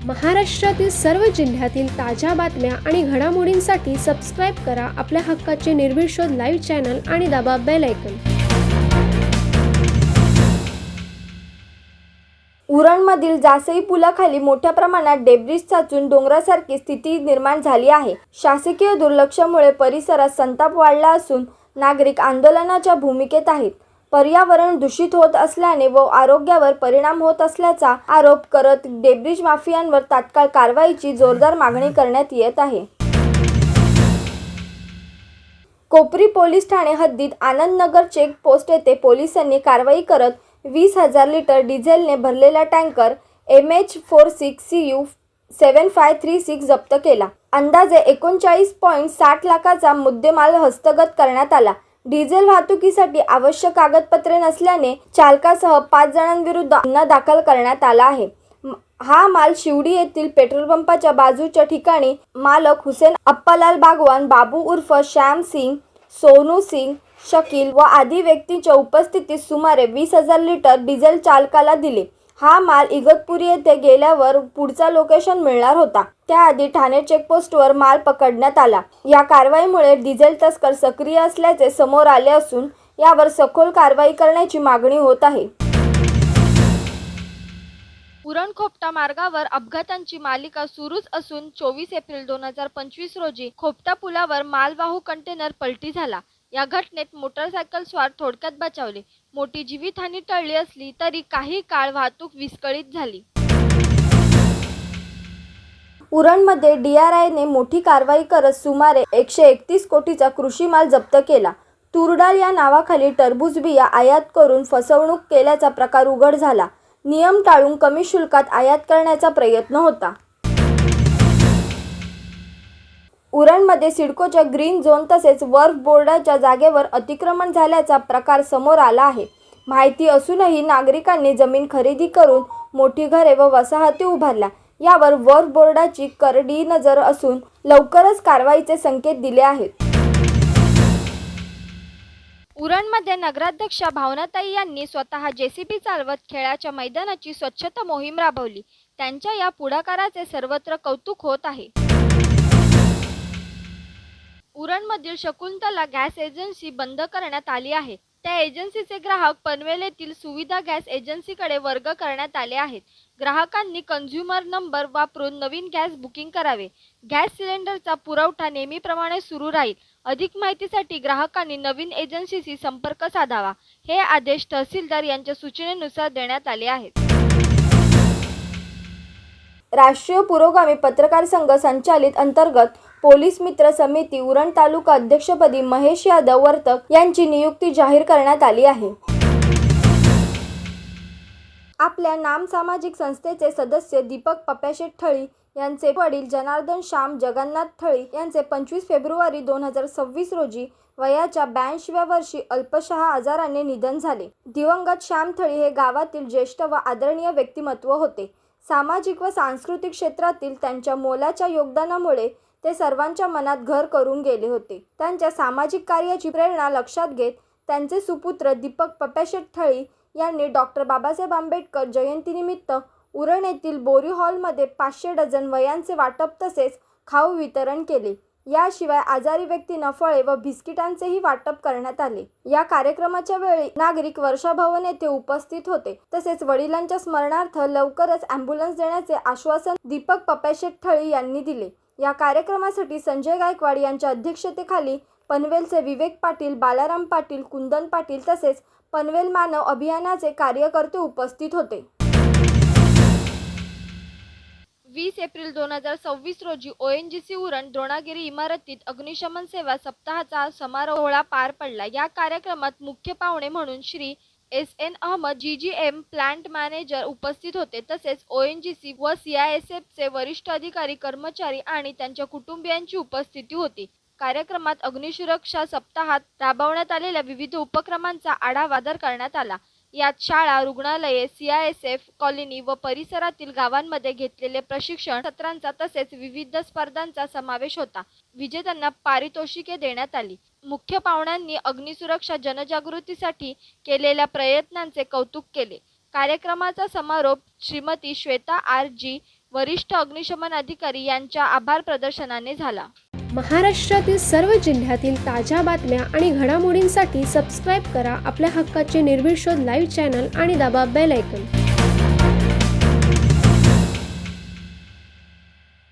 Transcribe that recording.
महाराष्ट्रातील सर्व जिल्ह्यातील ताज्या बातम्या आणि घडामोडींसाठी सबस्क्राईब करा आपल्या हक्काचे निर्भीड शोध लाईव्ह चॅनल आणि दाबा बेल आयकॉन. उरणमधील जासई पुलाखाली मोठ्या प्रमाणात डेब्रिज साचून डोंगरासारखी स्थिती निर्माण झाली आहे. शासकीय दुर्लक्षामुळे परिसरात संताप वाढला असून नागरिक आंदोलनाच्या भूमिकेत आहेत. पर्यावरण दूषित होत असल्याने व आरोग्यावर परिणाम होत असल्याचा आरोप करत डेब्रिज माफियांवर तात्काळ कारवाईची जोरदार मागणी करण्यात येत आहे. कोपरी पोलीस ठाणे हद्दीत आनंदनगर चेक पोस्ट येथे पोलिसांनी कारवाई करत 20,000 लिटर डिझेलने भरलेला टँकर MH46CU 7536 जप्त केला. अंदाजे 39.60 लाखाचा मुद्देमाल हस्तगत करण्यात आला. डिझेल वाहतुकीसाठी आवश्यक कागदपत्रे नसल्याने चालकासह 5 जणांविरुद्ध गुन्हा दाखल करण्यात आला आहे. हा माल शिवडी येथील पेट्रोल पंपाच्या बाजूच्या ठिकाणी मालक हुसेन अप्पालाल बागवान बाबू उर्फ श्याम सिंग, सोनू सिंग, शकील व आदी व्यक्तींच्या उपस्थितीत सुमारे 20,000 लिटर डिझेल चालकाला दिले. हा माल इगतपुरी येथे गेल्यावर पुढचा लोकेशन मिळणार होता. त्याआधी ठाणे चेकपोस्टवर माल पकडण्यात आला. या कारवाईमुळे डिझेल तस्कर सक्रिय असल्याचे समोर आले असून यावर सखोल कारवाई करण्याची मागणी होत आहे. उरण खोपटा मार्गावर अपघातांची मालिका सुरूच असून 24 एप्रिल 2025 रोजी खोपटा पुलावर मालवाहू कंटेनर पलटी झाला. या घटनेत मोटरसायकल स्वार थोडक्यात बचावले. मोठी जीवितहानी टळली असली तरी काही काळ वाहतूक विस्कळीत झाली. उरणमध्ये DRIने मोठी कारवाई करत सुमारे 131 कोटीचा कृषी माल जप्त केला. तूरडाळ या नावाखाली टरबूज बिया आयात करून फसवणूक केल्याचा प्रकार उघड झाला. नियम टाळून कमी शुल्कात आयात करण्याचा प्रयत्न होता. उरणमध्ये सिडकोच्या ग्रीन झोन तसेच वर्फ बोर्डाच्या जागेवर अतिक्रमण झाल्याचा प्रकार समोर आला आहे. माहिती असूनही नागरिकांनी जमीन खरेदी करून मोठी घरे व वसाहती उभारल्या. यावर वर्फ बोर्डाची करडी नजर असून लवकरच कारवाईचे संकेत दिले आहेत. उरणमध्ये नगराध्यक्षा भावनाताई यांनी स्वतः JCB चालवत खेळाच्या मैदानाची स्वच्छता मोहीम राबवली. त्यांच्या या पुढाकाराचे सर्वत्र कौतुक होत आहे. उरणमधील शकुंतला गॅस एजन्सी बंद करण्यात आली आहे. त्या एजन्सीचे ग्राहक पनवेल येथील सुविधा गॅस एजन्सीकडे वर्ग करण्यात आले आहेत. ग्राहकांनी कन्झ्युमर नंबर वापरून नवीन गॅस बुकिंग करावे. गॅस सिलेंडरचा पुरवठा नेहमीप्रमाणे सुरू राहील. अधिक माहितीसाठी ग्राहकांनी नवीन एजन्सीशी संपर्क साधावा. हे आदेश तहसीलदार यांच्या सूचनेनुसार देण्यात आले आहेत. राष्ट्रीय पुरोगामी पत्रकार संघ संचालित अंतर्गत पोलीस मित्र समिती उरण तालुका अध्यक्षपदी महेश यादव वर्तक यांची नियुक्ती जाहीर करण्यात आली आहे. आपल्या नाम सामाजिक संस्थेचे सदस्य दीपक पप्याशेठ थळी यांचे वडील जनार्दन श्याम जगन्नाथ थळी यांचे 25 फेब्रुवारी 2026 रोजी वयाच्या 82व्या वर्षी अल्पशः आजाराने निधन झाले. दिवंगत श्याम थळी हे गावातील ज्येष्ठ व आदरणीय व्यक्तिमत्व होते. सामाजिक व सांस्कृतिक क्षेत्रातील त्यांच्या मोलाच्या योगदानामुळे ते सर्वांच्या मनात घर करून गेले होते. त्यांच्या सामाजिक कार्याची प्रेरणा लक्षात घेत त्यांचे सुपुत्र दीपक पप्याशेठ थळी यांनी डॉक्टर बाबासाहेब आंबेडकर जयंतीनिमित्त उरण येथील बोरी हॉलमध्ये 500 डझन वह्यांचे वाटप तसेच खाऊ वितरण केले. याशिवाय आजारी व्यक्तींना फळे व बिस्किटांचेही वाटप करण्यात आले. या कार्यक्रमाच्या वेळी नागरिक वर्षा भवन येथे उपस्थित होते. तसेच वडिलांच्या स्मरणार्थ लवकरच ॲम्ब्युलन्स देण्याचे आश्वासन दीपक पप्याशेठ थळी यांनी दिले. या कार्यक्रमासाठी संजय गायकवाड यांच्या अध्यक्षतेखाली पनवेलचे विवेक पाटील, बालाराम पाटील, कुंदन पाटील तसेच पनवेल मानव अभियानाचे कार्यकर्ते उपस्थित होते. 20 एप्रिल 2026 रोजी ONGC उरण द्रोणागिरी इमारतीत अग्निशमन सेवा सप्ताहाचा समारोह पार पडला. या कार्यक्रमात मुख्य पाहुणे म्हणून Shri SN Ahmad GGM plant manager उपस्थित होते. तसेच ONGC व CISFचे वरिष्ठ अधिकारी, कर्मचारी आणि त्यांच्या कुटुंबियांची उपस्थिती होती. कार्यक्रमात अग्निसुरक्षा सप्ताहात राबवण्यात आलेल्या विविध उपक्रमांचा आढावा करण्यात आला. यात शाळा, रुग्णालये, CISF कॉलनी व परिसरातील गावांमध्ये घेतलेले प्रशिक्षण सत्रांचा तसेच विविध स्पर्धांचा समावेश होता. विजेत्यांना पारितोषिके देण्यात आली. मुख्य पाहुण्यांनी अग्निसुरक्षा जनजागृतीसाठी केलेल्या प्रयत्नांचे कौतुक केले. कार्यक्रमाचा समारोप श्रीमती श्वेता RG वरिष्ठ अग्निशमन अधिकारी यांच्या आभार प्रदर्शनाने झाला. महाराष्ट्रातील सर्व जिल्ह्यातील ताज्या बातम्या आणि घडामोडींसाठी सबस्क्राईब करा आपल्या हक्काचे निर्भीड शोध लाईव्ह चॅनल आणि दाबा बेल ऐकन.